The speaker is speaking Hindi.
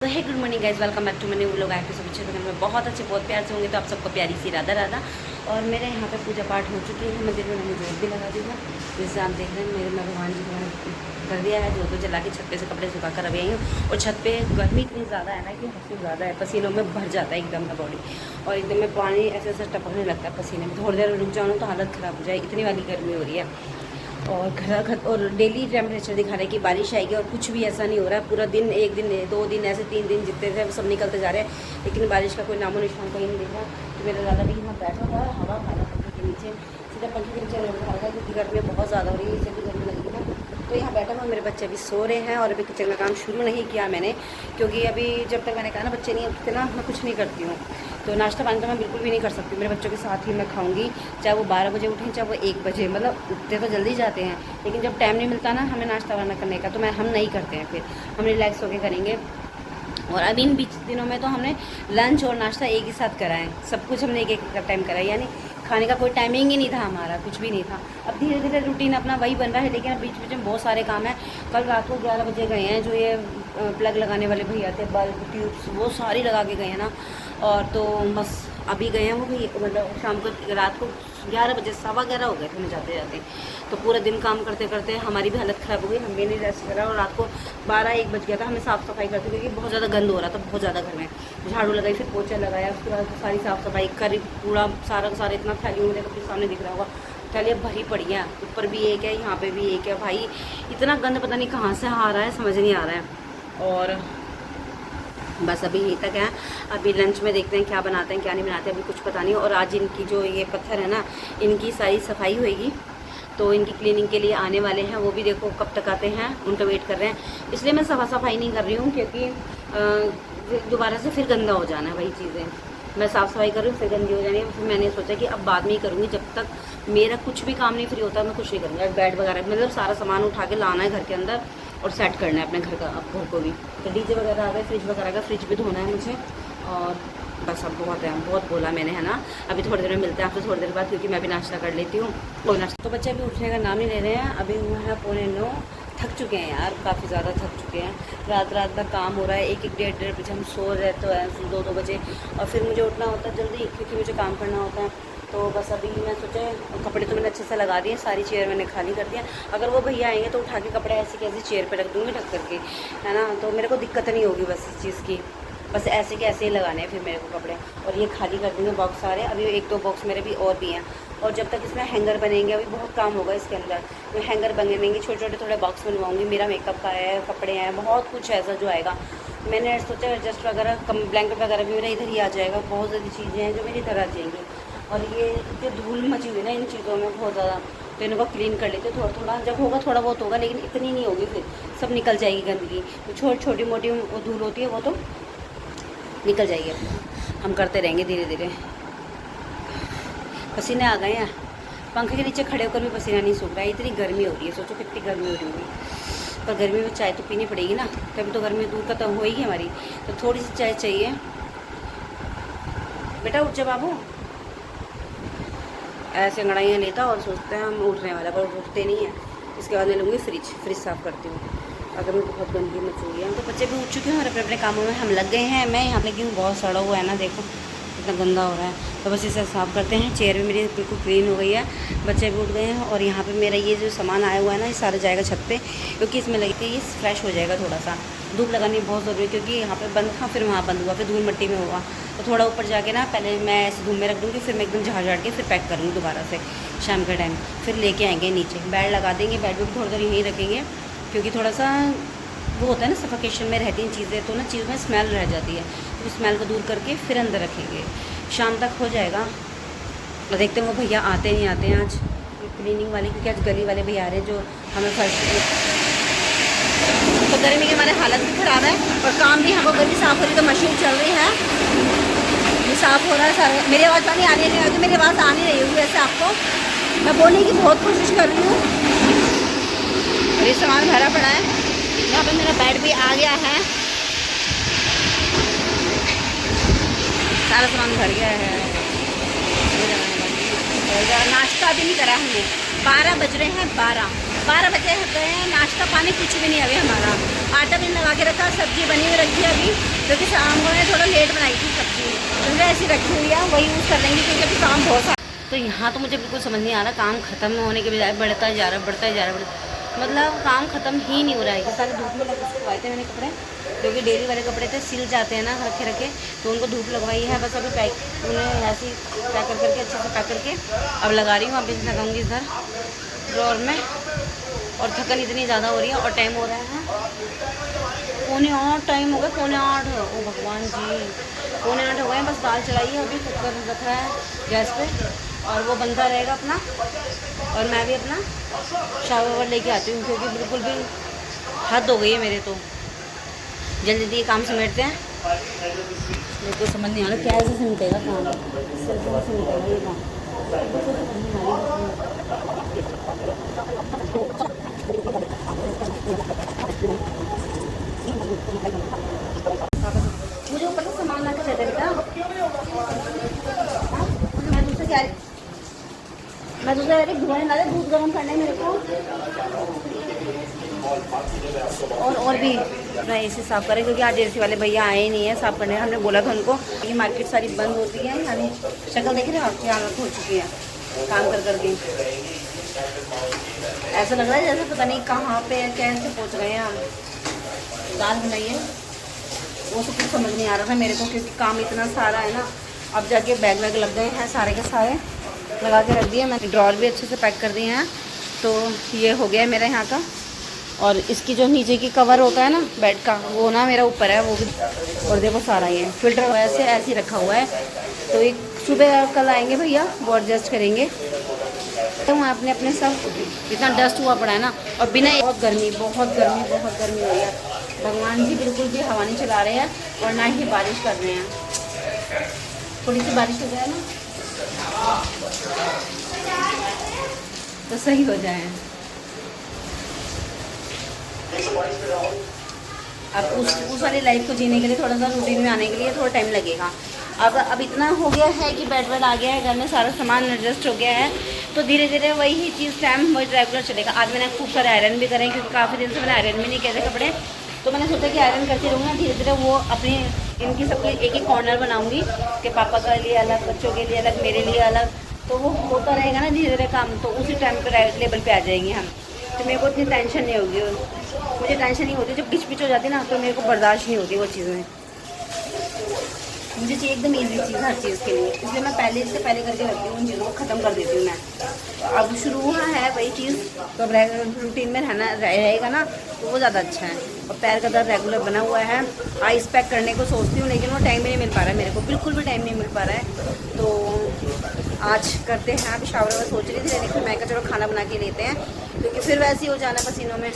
तो है good morning guys, welcome back to मैंने वो लोग आए सब अच्छे में बहुत अच्छे बहुत प्यार से होंगे। तो आप सबको प्यारी सी राधा राधा। और मेरे यहाँ पे पूजा पाठ हो चुकी है मंदिर में, मैंने जोत भी लगा दी है। जैसे आप देख रहे हैं मेरे भगवान जी को कर दिया है, जोत जला के छत पे से कपड़े सुखा कर अभी आई हूँ। और छत पे गर्मी इतनी ज़्यादा है ना कि हद से ज़्यादा है, पसीनों में भर जाता है एकदम ना बॉडी, और एकदम में पानी ऐसे ऐसे टपकने लगता है पसीने में। थोड़ी देर रुक जाऊँ तो हालत ख़राब हो जाए, इतनी वाली गर्मी हो रही है। और घर और डेली टेम्परेचर दिखा रहा है कि बारिश आएगी, और कुछ भी ऐसा नहीं हो रहा है। पूरा दिन, एक दिन, 2 दिन, ऐसे 3 दिन जितने थे सब निकलते जा रहे हैं, लेकिन बारिश का कोई नामो निशान कहीं नहीं दिख रहा। तो मेरा दादा भी यहाँ बैठा हुआ है हवा खा रहा पंखे के नीचे, सीधा पंखे के नीचे बैठा रहा है क्योंकि गर्मी बहुत ज़्यादा हो रही है, इसे भी गर्मी लगी है। तो यहाँ बैठा हुआ, मेरे बच्चे अभी सो रहे हैं और अभी किचन का काम शुरू नहीं किया मैंने, क्योंकि अभी जब तक मैंने कहा ना बच्चे नहीं उठते ना, मैं कुछ नहीं करती हूँ। तो नाश्ता पानी तो मैं बिल्कुल भी नहीं कर सकती, मेरे बच्चों के साथ ही मैं खाऊंगी, चाहे वो 12 बजे उठें चाहे वो 1 बजे, मतलब उठते तो जल्दी जाते हैं, लेकिन जब टाइम नहीं मिलता ना हमें नाश्ता वाना करने का, तो हम नहीं करते हैं, फिर हम रिलैक्स होकर करेंगे। और अभी इन बीच दिनों में तो हमने लंच और नाश्ता एक ही साथ करा है, सब कुछ हमने एक एक टाइम करा है, यानी खाने का कोई टाइमिंग ही नहीं था हमारा, कुछ भी नहीं था। अब धीरे धीरे रूटीन अपना वही बन रहा है, लेकिन अब बीच बीच में बहुत सारे काम हैं। कल रात को 11 बजे गए हैं, जो ये प्लग लगाने वाले भैया थे, बल्ब ट्यूब्स वो सारी लगा के गए हैं ना। और तो बस अभी गए हैं वो भी, मतलब शाम को रात को 11 बजे, 11:15 हो गए थे हमें जाते जाते। तो पूरा दिन काम करते करते हमारी भी हालत ख़राब हो गई, हम भी नहीं रेस्ट करा, और रात को 12-1 बज गया था हमें साफ़ सफाई करते, क्योंकि बहुत ज़्यादा गंद हो रहा था, बहुत ज़्यादा घर में। झाड़ू लगाई, फिर पोछा लगाया, उसके बाद सारी साफ़ सफाई करी, पूरा सारा का सारा इतना थैली मुझे कभी सामने दिख रहा होगा, थैली अब भरी पड़ी है, ऊपर भी एक है, यहाँ पर भी एक है। भाई इतना गंद पता नहीं कहाँ से आ रहा है, समझ नहीं आ रहा है। और बस अभी यहीं तक है। अभी लंच में देखते हैं क्या बनाते हैं क्या नहीं बनाते, अभी कुछ पता नहीं। और आज इनकी जो ये पत्थर है ना, इनकी सारी सफाई होएगी, तो इनकी क्लीनिंग के लिए आने वाले हैं, वो भी देखो कब तक आते हैं, उनका वेट कर रहे हैं। इसलिए मैं सफाई नहीं कर रही हूँ, क्योंकि दोबारा से फिर गंदा हो जाना है वही चीज़ें। मैं साफ़ सफाई कर रही हूँ फिर गंदी हो जानी है, फिर मैंने सोचा कि अब बाद में ही करूँगी, जब तक मेरा कुछ भी काम नहीं फ्री होता मैं कुछ नहीं करूँगी। बेड वगैरह मतलब सारा सामान उठा के लाना है घर के अंदर और सेट करना है अपने घर का, अब घर को भी। तो डीजे वगैरह आ गए, फ्रिज वगैरह का, फ्रिज भी धोना है मुझे। और बस अब बहुत है, बहुत बोला मैंने, है ना। अभी थोड़ी देर में मिलते हैं आपसे, थोड़ी देर बाद, क्योंकि मैं भी नाश्ता कर लेती हूँ। और नाश्ता तो बच्चे अभी उठने का नाम नहीं ले रहे हैं, अभी हुआ है 8:45। थक चुके हैं यार, काफ़ी ज़्यादा थक चुके हैं। रात रात भर काम हो रहा है, 1-1, 1:30 बजे हम सो रहे तो है, 2-2 बजे, और फिर मुझे उठना होता है जल्दी, क्योंकि मुझे काम करना होता है। तो बस अभी मैं सोचा, कपड़े तो मैंने अच्छे से लगा दिए, सारी चेयर मैंने खाली कर दिया। अगर वो भैया आएंगे तो उठा के कपड़े ऐसे कैसे चेयर पे रख दूँगी ढक करके, है ना, तो मेरे को दिक्कत नहीं होगी बस इस चीज़ की। बस ऐसे के ऐसे ही लगाने हैं फिर मेरे को कपड़े, और ये खाली कर देंगे बॉक्स सारे। अभी 1-2 बॉक्स मेरे भी और भी हैं, और जब तक इसमें हैंगर बनेंगे, अभी बहुत काम होगा इसके अंदर। मैं हैंगर बनेंगे, छोटे छोटे थोड़े बॉक्स बनवाऊँगी, मेरा मेकअप का है, कपड़े हैं, बहुत कुछ ऐसा जो आएगा। मैंने सोचा एडजस्ट वगैरह, ब्लैंकेट वगैरह भी मेरा इधर ही आ जाएगा, बहुत ज़्यादा चीज़ें हैं जो मेरी इधर आ जाएंगी। और ये जो धूल मची हुई ना इन चीज़ों में बहुत ज़्यादा, तो इनको क्लीन कर लेते थोड़ा थोड़ा, जब होगा थोड़ा बहुत होगा, लेकिन इतनी नहीं होगी, फिर सब निकल जाएगी गंदगी। तो छोटी मोटी वो धूल होती है वो तो निकल जाएगी, हम करते रहेंगे धीरे धीरे। पसीने आ गए हैं, पंखे के नीचे खड़े होकर भी पसीना नहीं सूख रहा है, इतनी गर्मी हो रही है, सोचो कितनी गर्मी हो रही होगी। पर गर्मी में चाय तो पीनी पड़ेगी ना, तभी तो गर्मी दूर खत्म होएगी हमारी, तो थोड़ी सी चाय चाहिए। बेटा उठ जा बाबू, ऐसे अंगड़ाइयाँ लेता और सोचते हैं हम उठने वाला, पर उठते नहीं है। इसके बाद मैं लूँगी फ्रिज साफ़ करती हूँ, अगर मैं बहुत गंदगी मच हुई है। तो बच्चे भी उठ चुके हैं और अपने अपने कामों में हम लग गए हैं। मैं यहाँ पे क्यों बहुत सड़ा हुआ है ना, देखो इतना गंदा हो रहा है, तो बस इसे साफ़ करते हैं। चेयर भी मेरी बिल्कुल क्लीन हो गई है, बच्चे भी उठ गए हैं। और यहाँ पे मेरा ये जो सामान आया हुआ है ना, ये सारा जाएगा छत पे, क्योंकि इसमें लगे कि ये फ्रेश हो जाएगा। थोड़ा सा धूप लगानी बहुत ज़रूरी है, क्योंकि यहाँ पे बंद था, फिर वहाँ बंद हुआ, फिर धूल मिट्टी में हुआ। तो थोड़ा ऊपर जाके ना पहले मैं ऐसे धूप में रख दूँगी, फिर मैं एकदम झाड़ के फिर पैक करूँगी दोबारा से शाम के टाइम। फिर लेके आएंगे नीचे, बेड लगा देंगे, बेड भी थोड़ी देर यहीं रखेंगे, क्योंकि थोड़ा सा वो होता है ना, सफोकेशन में रहती हैं चीज़ें, तो ना चीज़ में स्मेल रह जाती है, तो स्मेल को दूर करके फिर अंदर रखेंगे। शाम तक हो जाएगा, और देखते हैं वो भैया आते नहीं आते हैं आज क्लीनिंग वाले, क्योंकि आज गली वाले भैया आ रहे हैं जो हमें फर्श, तो गर्मी के हमारे हालत भी ख़राब है, और काम भी हमको गली साफ़ हो रही, तो मशीन चल रही है, ये साफ़ हो रहा है सारा। मेरी आवाज़ तो नहीं आ रही है, मेरी आवाज़ आ नहीं रही होगी वैसे आपको, मैं बोलने की बहुत कोशिश कर रही हूँ। और ये सामान भरा पड़ा है, यहाँ पे मेरा बेड भी आ गया है, सारा सामान भर गया है। नाश्ता भी नहीं करा हमने, 12 बज रहे हैं, 12 12 बजे गए हैं, नाश्ता पानी कुछ भी नहीं अभी हमारा। आटा भी लगा के रखा, सब्जी बनी हुई रखी है अभी, क्योंकि शाम को थोड़ा लेट बनाई थी सब्जी, तो ऐसी रखी हुई है, वही यूज़ कर लेंगे क्योंकि अभी काम बहुत सारा। तो यहाँ तो मुझे बिल्कुल समझ नहीं आ रहा, काम ख़त्म होने के बजाय बढ़ता ही जा रहा, बढ़ता ही जा रहा, मतलब काम ख़त्म ही नहीं हो रहा है। कि सारे धूप में लगवाए थे मैंने कपड़े, जो कि डेली वाले कपड़े थे, सिल जाते हैं ना रखे रखे, तो उनको धूप लगवाई है। बस अभी पैक उन्हें ऐसे ही पैक करके अच्छे से पैक करके अब लगा रही हूँ। अभी लगाऊंगी इधर ड्रॉर में। और थकन इतनी ज़्यादा हो रही है और टाइम हो रहा है 9:45 टाइम हो गया, 9:45। ओ भगवान जी, 9:45 हो गए हैं। बस दाल चढ़ाई है, अभी कुकर रख रहा है गैस पे और वो बनता रहेगा अपना। और मैं भी अपना शावर वावर लेके आती हूँ, क्योंकि बिल्कुल भी हद हो गई है मेरे तो। जल्दी जल्दी ये काम समेटते हैं। मेरे को समझ नहीं आ रहा कैसे समेटेगा काम, समेटेगा ये काम। मुझे ऊपर से सामान ला के दे देगा। मैं दूसरा यार धुआं ना दे, दूध गर्म करना है मेरे को। और भी मैं एसी साफ़ करें, क्योंकि आज एसी वाले भैया आए ही नहीं है साफ़ करने। हमने बोला था उनको। ये मार्केट सारी बंद होती है, यानी शक्ल देख रहे हैं आपकी हालत हो चुकी है काम कर करके। ऐसा लग रहा है जैसे पता नहीं कहाँ पे कैसे पहुँच गए हैं हम। दाल बनाइए, वो सब कुछ समझ नहीं आ रहा था मेरे को, क्योंकि काम इतना सारा है ना। अब जाके बैग वैग लग गए हैं सारे के सारे, लगा के रख दिए। मैंने ड्रॉर भी अच्छे से पैक कर दिए हैं। तो ये हो गया है मेरा यहाँ का। और इसकी जो नीचे की कवर होता है ना बेड का, वो ना मेरा ऊपर है, वो भी। और देखो सारा ये फिल्टर वैसे ऐसे ही रखा हुआ है। तो एक सुबह कल आएंगे भैया, वो एडजस्ट करेंगे। तो वहाँ अपने अपने सब इतना डस्ट हुआ पड़ा है ना। और बिना बहुत गर्मी हो रही है। भगवान जी बिल्कुल भी हवा नहीं चला रहे हैं और ना ही बारिश कर रहे हैं। थोड़ी सी बारिश हो जाए ना तो सही हो जाए। अब उस वाली लाइफ को जीने के लिए, थोड़ा सा रूटीन में आने के लिए थोड़ा टाइम लगेगा। अब इतना हो गया है कि बेड वेड आ गया है, घर में सारा सामान एडजस्ट हो गया है, तो धीरे धीरे वही चीज़ टाइम वही रेगुलर चलेगा। आज मैंने खूब सारे आयरन भी करें, क्योंकि काफ़ी दिन से मैंने आयरन भी नहीं किए थे कपड़े। तो मैंने सोचा कि आयरन करती रहूँगा, धीरे धीरे वो अपनी इनकी सबकी एक एक कॉर्नर बनाऊँगी कि पापा के लिए अलग, बच्चों के लिए अलग, मेरे लिए अलग। तो वो होता रहेगा ना धीरे धीरे काम, तो उसी टाइम पर राइट लेवल पे आ जाएंगे हम। तो मेरे को इतनी टेंशन नहीं होगी। मुझे टेंशन नहीं होती, जब पिच हो जाती है ना, तो मेरे को बर्दाश्त नहीं होती वो चीज़ें। मुझे चाहिए एकदम ईजी चीज़ हर चीज़ के लिए, इसलिए मैं इससे पहले करके रखती हूँ, उन चीज़ों को ख़त्म कर देती हूँ मैं। तो अब शुरू हुआ है वही चीज़, तो अब रूटीन में रहना रहेगा ना, तो वो ज़्यादा अच्छा है। और पैर का दर्द रेगुलर बना हुआ है। आइस पैक करने को सोचती हूँ, लेकिन वो टाइम ही नहीं मिल पा रहा है मेरे को, बिल्कुल भी टाइम नहीं मिल पा रहा है। तो आज करते हैं। अभी शावर में सोच रही थी, लेकिन मैं कहा चलो खाना बना के लेते हैं, क्योंकि फिर वैसे ही हो जाना पसीनों में।